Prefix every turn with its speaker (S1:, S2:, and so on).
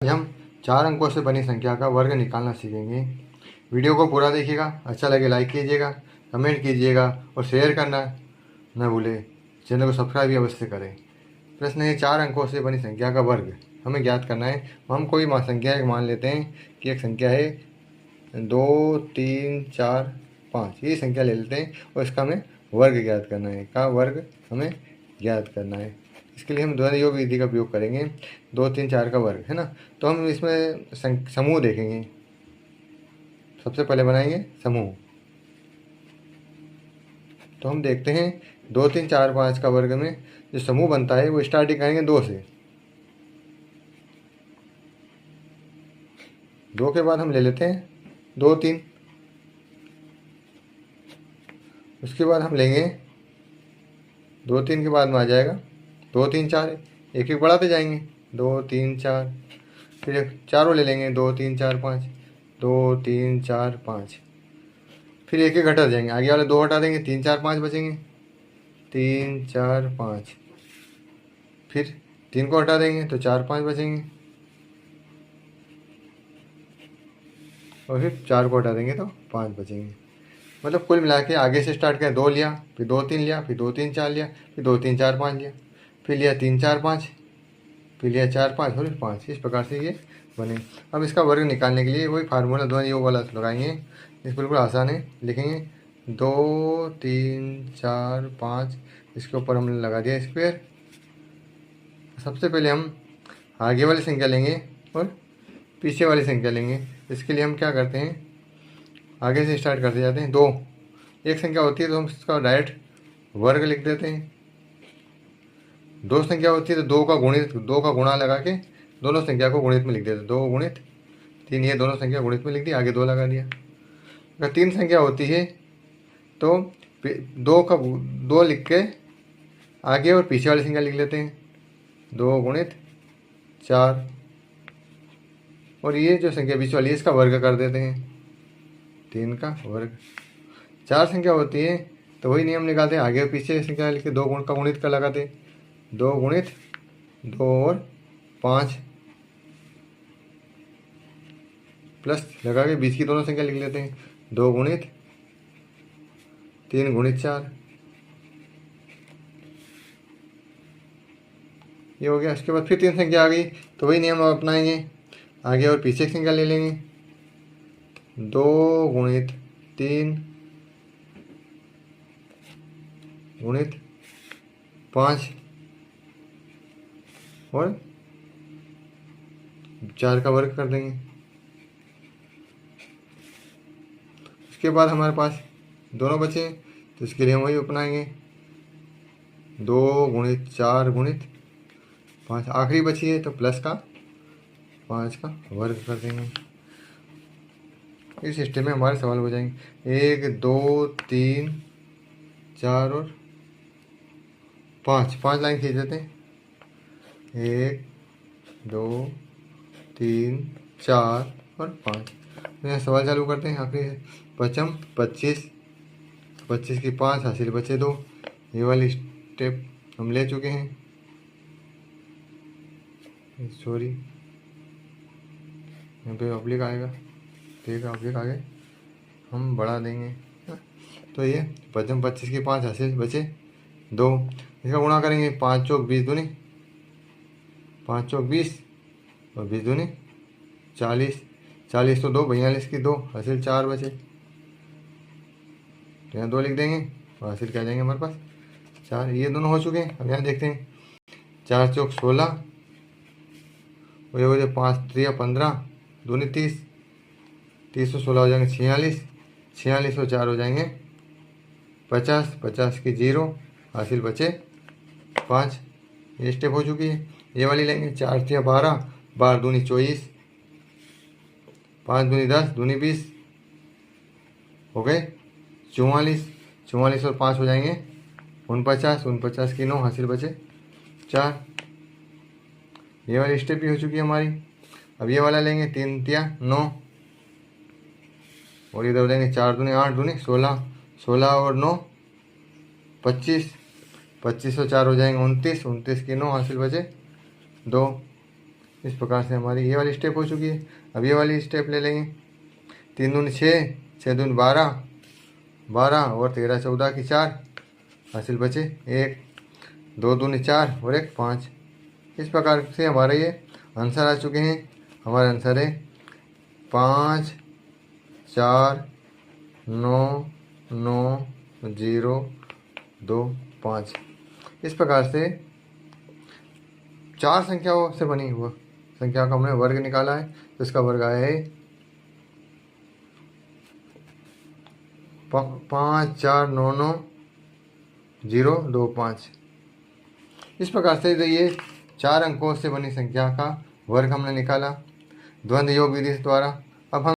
S1: हम 4 अंकों से बनी संख्या का वर्ग निकालना सीखेंगे। वीडियो को पूरा देखिएगा, अच्छा लगे लाइक कीजिएगा, कमेंट कीजिएगा और शेयर करना न भूलें। चैनल को सब्सक्राइब भी अवश्य करें। प्रश्न है 4 अंकों से बनी संख्या का वर्ग हमें ज्ञात करना है। हम कोई संख्या एक मान लेते हैं कि एक संख्या है 2 3 4 5, ये संख्या ले लेते हैं और इसका हमें वर्ग ज्ञात करना है। का वर्ग हमें ज्ञात करना है। इसके लिए हम द्वंद्व योग विधि का प्रयोग करेंगे। 2 3 4 का वर्ग है ना, तो हम इसमें समूह देखेंगे। सबसे पहले बनाएंगे समूह। तो हम देखते हैं 2 3 4 5 का वर्ग में जो समूह बनता है वो स्टार्टिंग करेंगे 2 से। 2 के बाद हम ले लेते हैं 2 3, उसके बाद हम लेंगे 2 3 के बाद में आ जाएगा 2 3 4, एक एक बढ़ाते जाएंगे 2 3 4, फिर एक चारों ले लेंगे 2 3 4 5, 2 3 4 5, फिर एक एक घटा जाएंगे, आगे वाले 2 हटा देंगे, 3 4 5 बचेंगे, 3 4 5, फिर 3 को हटा देंगे तो 4 5 बचेंगे, और फिर 4 को हटा देंगे तो 5 बचेंगे। मतलब कुल मिला के आगे से स्टार्ट किया, 2 लिया, फिर 2 3 लिया, फिर 2 3 4 लिया, फिर 2 3 4 5 लिया, फिर लिया 3 4 5, फिर लिया 4 5 और फिर 5। इस प्रकार से ये बने। अब इसका वर्ग निकालने के लिए वही फार्मूला द्वंद्व योग वाला लगाएंगे। इस बिल्कुल आसान है, लिखेंगे 2 3 4 5, इसके ऊपर हमने लगा दिया स्क्वायर। सबसे पहले हम आगे वाली संख्या लेंगे और पीछे वाली संख्या लेंगे। इसके लिए हम क्या करते हैं, आगे से स्टार्ट करते जाते हैं। 2 एक संख्या होती है तो हम इसका डायरेक्ट वर्ग लिख देते हैं। 2 संख्या होती है तो 2 का गुणित, 2 का गुणा लगा के दोनों संख्या को गुणित में लिख देते हैं। 2 गुणित 3, ये दोनों संख्या गुणित में लिख दी, आगे 2 लगा दिया। अगर 3 संख्या होती है तो 2 लिख के आगे और पीछे वाली संख्या लिख लेते हैं। 2 गुणित 4, और ये जो संख्या बीच वाली है इसका वर्ग कर देते हैं, 3 का वर्ग। 4 संख्या होती है तो वही नियम निकालते हैं, आगे और पीछे संख्या लिख के 2 गुण का गुणित कर लगाते हैं। 2 गुणित 2 और 5 प्लस लगा के बीच की दोनों संख्या लिख लेते हैं। 2 गुणित 3 गुणित 4, ये हो गया। उसके बाद फिर 3 संख्या आ गई तो वही नियम हम अपनाएंगे, आगे और पीछे की संख्या ले लेंगे। 2 गुणित 3 गुणित 5 और 4 का वर्ग कर देंगे। उसके बाद हमारे पास दोनों बचे तो इसके लिए हम वही अपनाएंगे। 2 गुणित 4 गुणित 5, आखिरी बची है तो प्लस का 5 का वर्ग कर देंगे। इस सिस्टम में हमारे सवाल हो जाएंगे। 1 2 3 4 और 5, 5 लाइन खींच देते हैं। 1 2 3 4 और 5। यहाँ सवाल चालू करते हैं। आखिरी पचम 25, 25 की 5 हासिल बचे 2। ये वाली स्टेप हम ले चुके हैं। सॉरी, यहाँ पे ऑब्लिक आएगा, ठीक है, ऑब्लिक आगे हम बढ़ा देंगे। तो ये पचम 25 की 5 हासिल बचे 2, इसका गुणा करेंगे। 5 चौक 20 दूनी, 5 चौक 20 और 20 दूनी 40, 40 तो 2, 42 की 2 हासिल 4 बचे, तो यहाँ 2 लिख देंगे और हासिल क्या जाएंगे हमारे पास 4। ये दोनों हो चुके हैं। अब यहाँ देखते हैं 4 चौक 16 और ये हो जाए 5 3 15 दूनी 30, 30 और 16 हो जाएंगे 46, 46 और 4 हो जाएंगे 50, 50 की 0 हासिल बचे 5। ये स्टेप हो चुकी है। ये वाली लेंगे 4 3 12, 12 दूनी 24, 5 दूनी 10, दूनी 20 हो गए 44, 44 और 5 हो जाएंगे 49, 49 की 9 हासिल बचे 4। ये वाली स्टेप भी हो चुकी है हमारी। अब ये वाला लेंगे 3 3 9 और इधर हो जाएंगे 4 दूनी 8 दूनी 16, 16 और 9 25, 25 और 4 हो जाएंगे 29, 29 की 9 हासिल बचे 2। इस प्रकार से हमारी ये वाली स्टेप हो चुकी है। अब ये वाली स्टेप ले लेंगे। 3 दूनी 6, 6 दूनी 12, 12 और 13 14 की 4, हासिल बचे 1, 2 दूनी 4 और 1 5। इस प्रकार से हमारे ये आंसर आ चुके हैं। हमारा आंसर है 5 4 9 9 0 2 5। इस प्रकार से 4 संख्याओं से बनी हुआ संख्या का हमने वर्ग निकाला है। तो इसका वर्ग आया है 5 4 9 9 0 2 5। इस प्रकार से ये 4 अंकों से बनी संख्या का वर्ग हमने निकाला द्वंद्व योग विधि द्वारा।